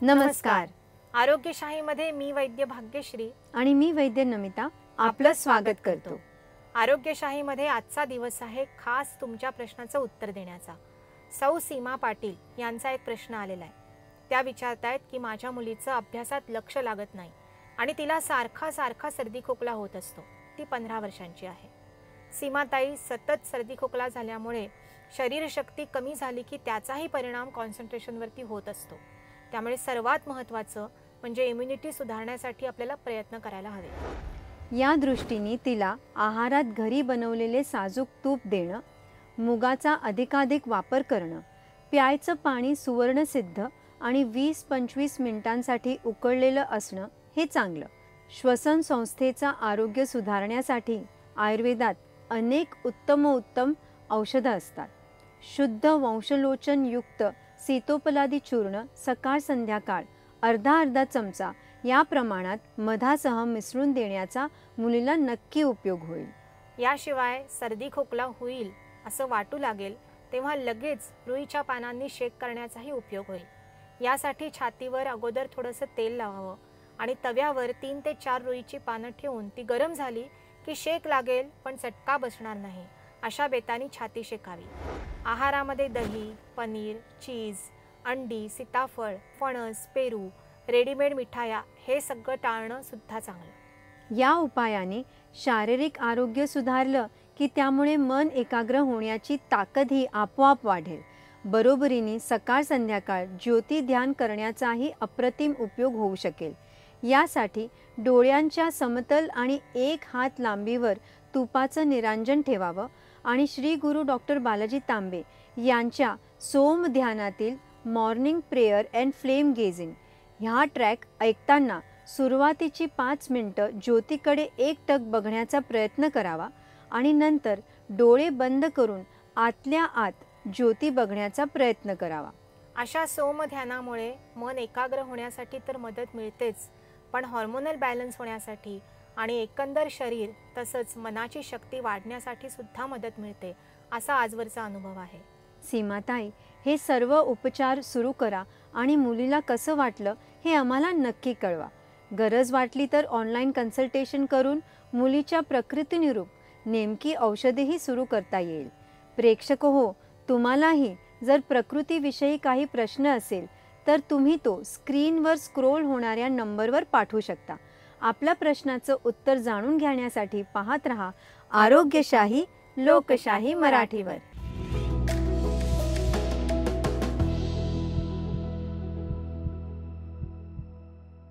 नमस्कार. आरोग्यशाहीमध्ये मी वैद्य भाग्यश्री आणि मी वैद्य नमिता आपलं स्वागत करतो. आरोग्यशाहीमध्ये आजचा दिवस आहे खास तुमच्या प्रश्नाचं उत्तर देण्याचा. सौ सीमा पाटील यांचा एक प्रश्न आलेला आहे. त्या विचारतायत की माझ्या मुलीचं अभ्यासात लक्ष लागत नाही आणि तिला सारखा सर्दी खोकला होत असतो. ती 15 वर्षांची आहे. सीमाताई, सतत सर्दी खोकला झाल्यामुळे शरीरशक्ती कमी झाली की त्याचाही परिणाम कॉन्सन्ट्रेशनवरती होत असतो. त्यामुळे सर्वात महत्त्वाचं म्हणजे इम्युनिटी सुधारण्यासाठी आपल्याला प्रयत्न करायला हवे. या दृष्टीने तिला आहारात घरी बनवलेले साजूक तूप देणं, मुगाचा अधिकाधिक वापर करणं, प्यायचं पाणी सुवर्णसिद्ध आणि 20-25 मिनिटांसाठी उकळलेलं असणं हे चांगलं. श्वसन संस्थेचं आरोग्य सुधारण्यासाठी आयुर्वेदात अनेक उत्तम औषधं असतात. शुद्ध वंशलोचन युक्त सीतोपलादी चूर्ण सकाळ संध्याकाळ अर्धा चमचा या प्रमाणात मधासह मिसळून देण्याचा मुलीला नक्की उपयोग होईल. याशिवाय सर्दी खोकला होईल असं वाटू लागेल तेव्हा लगेच रुईच्या पानांनी शेक करण्याचाही उपयोग होईल. यासाठी छातीवर अगोदर थोडंसं तेल लावावं आणि तव्यावर 3 ते 4 रुईची पानं ठेवून ती गरम झाली की शेक लागेल पण चटका बसणार नाही अशा बेतानी छाती शेकावी. आहारामध्ये दही, पनीर, चीज, अंडी, सीताफळ, फणस, पेरू, रेडीमेड मिठाया हे सगळं टाळणं सुद्धा चांगलं. या उपायाने शारीरिक आरोग्य सुधारलं की त्यामुळे मन एकाग्र होण्याची ताकदही आपोआप वाढेल. बरोबरीने सकाळ संध्याकाळ ज्योती ध्यान करण्याचाही अप्रतिम उपयोग होऊ शकेल. यासाठी डोळ्यांच्या समतल आणि 1 हात लांबीवर तुपाचं निरांजन ठेवावं आणि श्री गुरु डॉक्टर बालाजी तांबे यांच्या सोम ध्यानातील morning prayer and flame gazing ह्या ट्रॅक ऐकताना सुरुवातीची 5 मिनिटं ज्योतीकडे एकटक बघण्याचा प्रयत्न करावा आणि नंतर डोळे बंद करून आतल्या आत ज्योती बघण्याचा प्रयत्न करावा. अशा सोम ध्यानामुळे मन एकाग्र होण्यासाठी तर मदत मिळतेच, पण हॉर्मोनल बॅलन्स होण्यासाठी आणि एकंदर शरीर तसंच मनाची शक्ती वाढण्यासाठी सुद्धा मदत मिळते असा आजवरचा अनुभव आहे. सीमाताई, हे सर्व उपचार सुरू करा आणि मुलीला कसं वाटलं हे आम्हाला नक्की कळवा. गरज वाटली तर ऑनलाईन कन्सल्टेशन करून मुलीच्या प्रकृतीनुरूप नेमकी औषधेही सुरू करता येईल. प्रेक्षक हो, तुम्हालाही जर प्रकृतीविषयी काही प्रश्न असेल तर तुम्ही तो स्क्रीनवर स्क्रोल होणाऱ्या नंबरवर पाठवू शकता. आपल्या प्रश्नाचं उत्तर जाणून घेण्यासाठी पाहत रहा आरोग्यशाही लोकशाही मराठीवर.